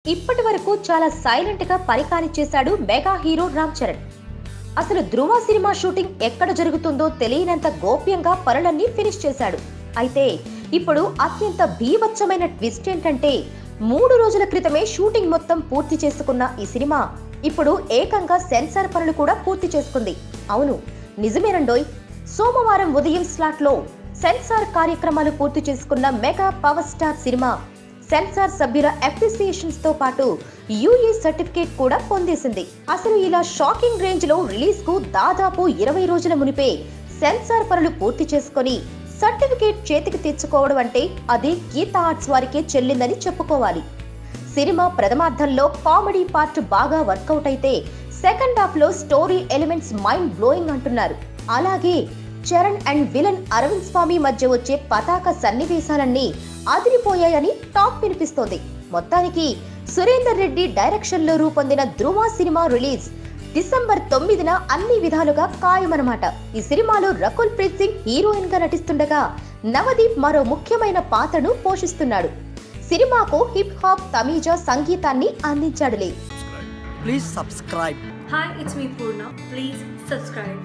ఇప్పటి వరకు చాలా సైలెంట్ గా పరికాని చేశాడు మెగా హీరో రామ్ చరణ్. అసలు ధృవ సినిమా షూటింగ్ ఎక్కడ జరుగుతుందో తెలియనంత గోప్యంగా పనులన్నీ ఫినిష్ చేశాడు. అయితే ఇప్పుడు అత్యంత భీభత్సమైన ట్విస్ట్ ఏంటంటే 3 రోజుల క్రితమే షూటింగ్ మొత్తం పూర్తి చేసుకున్న ఈ సినిమా ఇప్పుడు ఏకంగా సెన్సార్ పనులు కూడా పూర్తి చేసుకుంది. అవును, నిజమేనండోయ్. సోమవారం ఉదయం స్లాట్ లో సెన్సార్ కార్యక్రమాలు పూర్తి చేసుకున్న mega power star cinema censor సభ్యుల అప్రిసియేషన్స్ తో పాటు యూఏ సర్టిఫికేట్ కూడా పొందేసింది. అసలు ఇలా షాకింగ్ రేంజ్ లో రిలీజ్ కు దాదాపు 20 రోజుల మునిపే సెన్సార్ పనులు పూర్తి చేసుకుని సర్టిఫికేట్ చేతికి తెచ్చుకోవడం అంటే అది గీతా ఆర్ట్స్ వారికే చెల్లిందని చెప్పుకోవాలి. సినిమా ప్రథమార్థంలో కామెడీ పార్ట్ బాగా వర్కౌట్ అయితే సెకండ్ హాఫ్ లో స్టోరీ ఎలిమెంట్స్ మైండ్ బ్లోయింగ్ అంటున్నారు. అలాగే చరణ్ అండ్ విలన్ అరవింద్ స్వామి మధ్య వచ్చే పతాక సన్నివేశాలన్నీ అదిరిపోయాయని టాక్ వినిపిస్తోంది. మొత్తానికి సురేందర్ రెడ్డి డైరెక్షన్ లో రూపొందిన ధృవ సినిమా రిలీజ్ డిసెంబర్ 9న అన్ని విధాలుగా ఖాయమన్నమాట. ఈ సినిమాలో రకుల్ ప్రీత్ సింగ్ హీరోయిన్ గా నటిస్తుండగా నవదీప్ మరో ముఖ్యమైన పాత్రను పోషిస్తున్నాడు. సినిమాకు హిప్ హాప్ తమీజా సంగీతాన్ని అందించాడులే. Please subscribe. Hi, it's me Purna. Please subscribe.